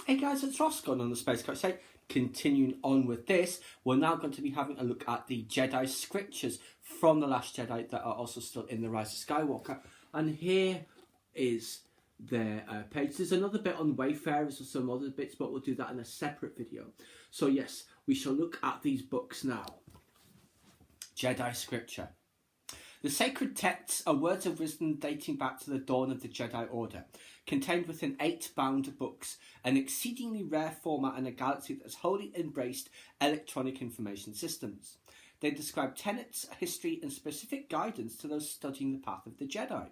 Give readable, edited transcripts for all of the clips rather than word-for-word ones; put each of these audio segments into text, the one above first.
Hey guys, it's Ross going on the Space Coach site. Continuing on with this, we're now going to be having a look at the Jedi scriptures from The Last Jedi that are also still in The Rise of Skywalker. And here is their page. There's another bit on Wayfarers or some other bits, but we'll do that in a separate video. So yes, we shall look at these books now. Jedi scripture. The sacred texts are words of wisdom dating back to the dawn of the Jedi Order, contained within 8 bound books, an exceedingly rare format in a galaxy that has wholly embraced electronic information systems. They describe tenets, history, and specific guidance to those studying the path of the Jedi.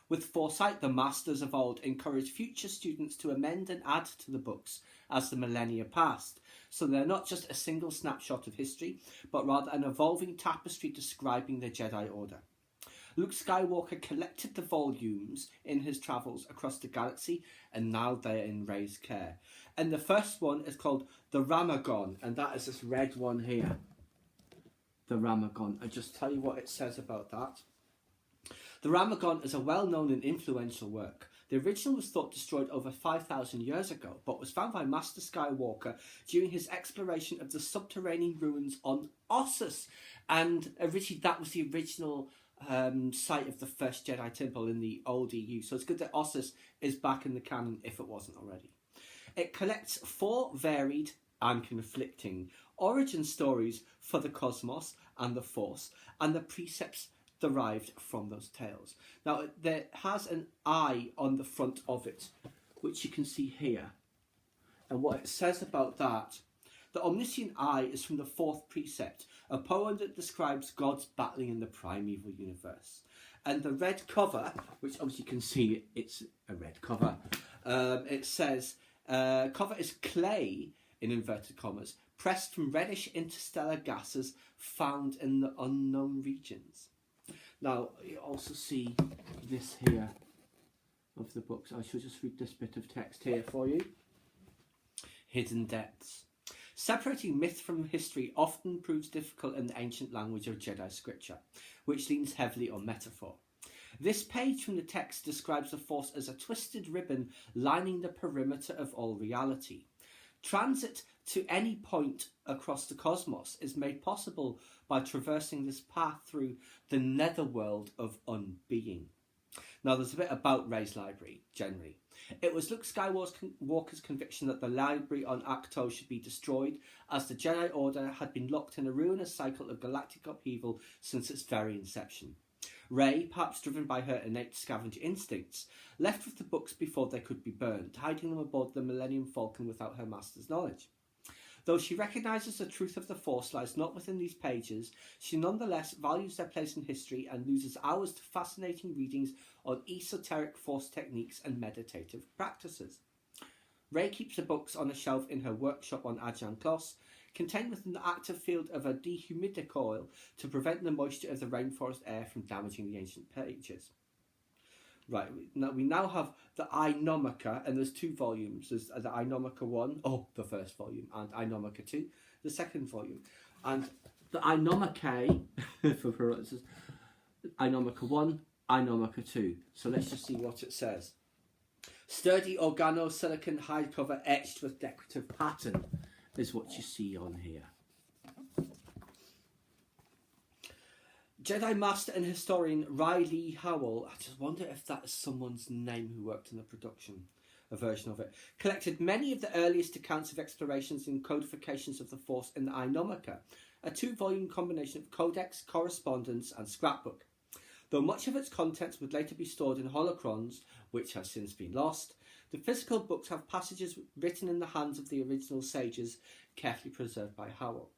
With foresight, the masters of old encouraged future students to amend and add to the books as the millennia passed, so they're not just a single snapshot of history, but rather an evolving tapestry describing the Jedi Order. Luke Skywalker collected the volumes in his travels across the galaxy, and now they're in Rey's care. And the first one is called the Rammaghon, and that is this red one here. The Rammaghon. I'll just tell you what it says about that. The Rammaghon is a well-known and influential work. The original was thought destroyed over 5,000 years ago, but was found by Master Skywalker during his exploration of the subterranean ruins on Ossus. And originally that was the original site of the first Jedi Temple in the old EU. So it's good that Ossus is back in the canon if it wasn't already. It collects 4 varied and conflicting origin stories for the cosmos and the Force, and the precepts derived from those tales. Now, there has an eye on the front of it, which you can see here. And what it says about that, the omniscient eye is from the 4th precept, a poem that describes God's battling in the primeval universe. And the red cover, which obviously you can see it's a red cover, it says, cover is clay, in inverted commas, pressed from reddish interstellar gases found in the unknown regions. Now, you also see this here of the books. I shall just read this bit of text here for you. Hidden depths. Separating myth from history often proves difficult in the ancient language of Jedi scripture, which leans heavily on metaphor. This page from the text describes the Force as a twisted ribbon lining the perimeter of all reality. Transit to any point across the cosmos is made possible by traversing this path through the netherworld of unbeing. Now, there's a bit about Rey's library, generally. It was Luke Skywalker's conviction that the library on Ahch-To should be destroyed, as the Jedi Order had been locked in a ruinous cycle of galactic upheaval since its very inception. Rey, perhaps driven by her innate scavenger instincts, left with the books before they could be burned, hiding them aboard the Millennium Falcon without her master's knowledge. Though she recognises the truth of the Force lies not within these pages, she nonetheless values their place in history and loses hours to fascinating readings on esoteric Force techniques and meditative practices. Rey keeps the books on a shelf in her workshop on Adjan Kloss, contained within the active field of a dehumidic coil to prevent the moisture of the rainforest air from damaging the ancient pages. Right, we now have the Ainomica, and there's 2 volumes. There's the Ainomica 1, the first volume, and Ainomica 2, the second volume. And the Ainomica, for parentheses, Ainomica 1, Ainomica 2. So let's just see what it says. Sturdy organosilicon hardcover etched with decorative pattern is what you see on here. Jedi Master and historian Riley Howell, I just wonder if that is someone's name who worked in the production, a version of it, collected many of the earliest accounts of explorations and codifications of the Force in the Ainomica, a 2-volume combination of codex, correspondence and scrapbook. Though much of its contents would later be stored in holocrons, which have since been lost, the physical books have passages written in the hands of the original sages, carefully preserved by Howell.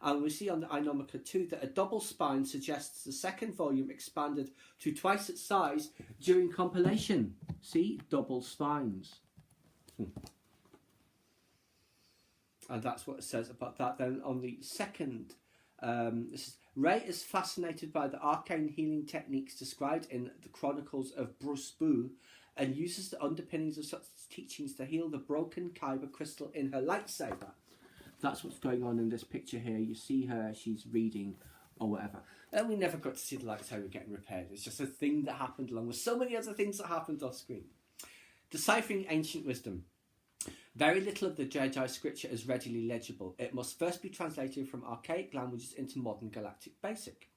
And we see on the Ainomica 2 that a double spine suggests the second volume expanded to twice its size during compilation. See? Double spines. And that's what it says about that. Then on the second, this is, Rey is fascinated by the arcane healing techniques described in the Chronicles of Bruce Boo, and uses the underpinnings of such teachings to heal the broken kyber crystal in her lightsaber. That's what's going on in this picture here. You see her, she's reading or whatever. And we never got to see the lightsaber getting repaired. It's just a thing that happened along with so many other things that happened off screen. Deciphering ancient wisdom. Very little of the Jedi scripture is readily legible. It must first be translated from archaic languages into modern Galactic Basic.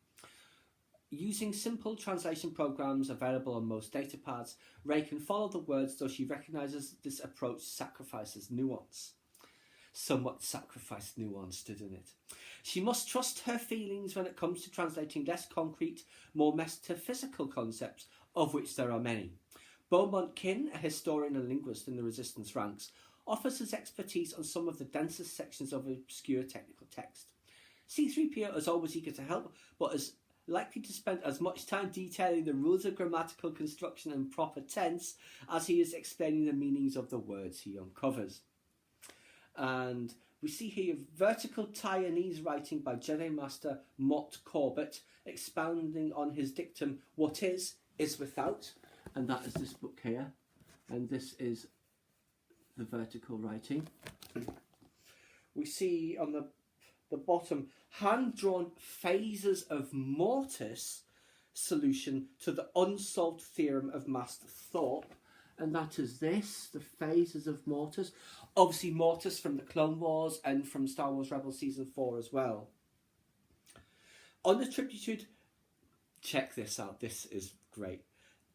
Using simple translation programs available on most datapads, Rey can follow the words, though she recognises this approach sacrifices nuance. Somewhat sacrificed nuance, didn't it? She must trust her feelings when it comes to translating less concrete, more metaphysical concepts, of which there are many. Beaumont Kin, a historian and linguist in the Resistance ranks, offers his expertise on some of the densest sections of obscure technical text. C-3PO is always eager to help, but is likely to spend as much time detailing the rules of grammatical construction and proper tense as he is explaining the meanings of the words he uncovers. And we see here vertical Taiwanese writing by Jedi Master Mott Corbett, expounding on his dictum, "What is without," and that is this book here, and this is the vertical writing. We see on the bottom hand-drawn phases of mortis solution to the unsolved theorem of Master Thorpe, and that is this, the phases of mortis. Obviously mortis from the Clone Wars and from Star Wars Rebels Season 4 as well. Unattributed, check this out, this is great.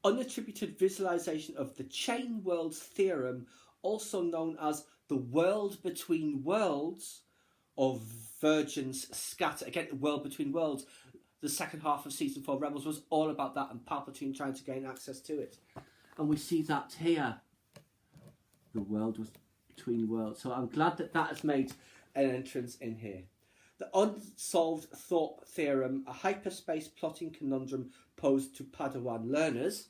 Unattributed visualization of the chain worlds theorem, also known as the world between worlds, or Virgin's scatter. Again, world between worlds. The second half of Season 4 Rebels was all about that and Palpatine trying to gain access to it. And we see that here. The world between worlds. So I'm glad that that has made an entrance in here. The unsolved Thorpe theorem, a hyperspace plotting conundrum posed to Padawan learners.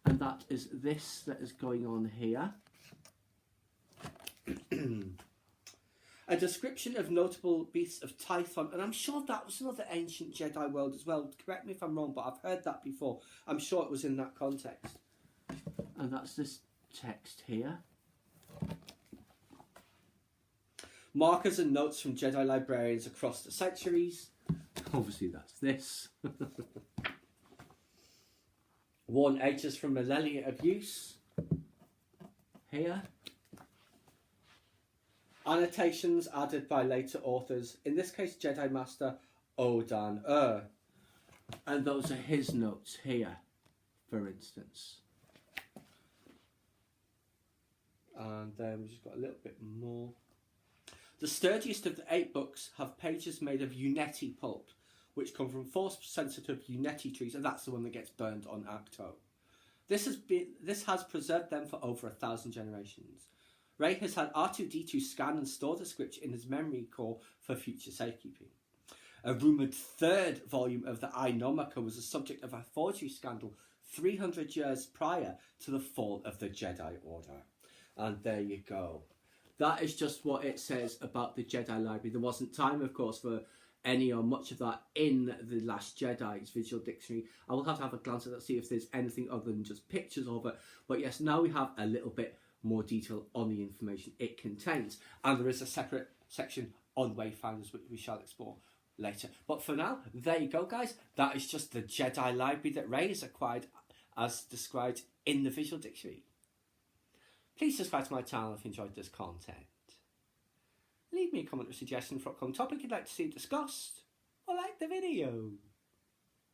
And that is this that is going on here. A description of notable beasts of Tython, and I'm sure that was another ancient Jedi world as well. Correct me if I'm wrong, but I've heard that before. I'm sure it was in that context. And that's this text here. Markers and notes from Jedi librarians across the centuries. Obviously that's this. Worn edges from millennia of use. Here. Annotations added by later authors, in this case Jedi Master Odan. And those are his notes here, for instance. And then we've just got a little bit more. The sturdiest of the 8 books have pages made of Uneti pulp, which come from force-sensitive Uneti trees, and that's the one that gets burned on Acto. This has preserved them for over 1,000 generations. Rey has had R2-D2 scan and store the scripture in his memory core for future safekeeping. A rumoured 3rd volume of the Ainomica was the subject of a forgery scandal 300 years prior to the fall of the Jedi Order. And there you go. That is just what it says about the Jedi Library. There wasn't time, of course, for any or much of that in the Last Jedi's Visual Dictionary. I will have to have a glance at that, see if there's anything other than just pictures of it. But yes, now we have a little bit more detail on the information it contains. And there is a separate section on Wayfinders, which we shall explore later. But for now, there you go, guys. That is just the Jedi Library that Rey has acquired as described in the Visual Dictionary. Please subscribe to my channel if you enjoyed this content. Leave me a comment or suggestion for an upcoming topic you'd like to see discussed, or like the video.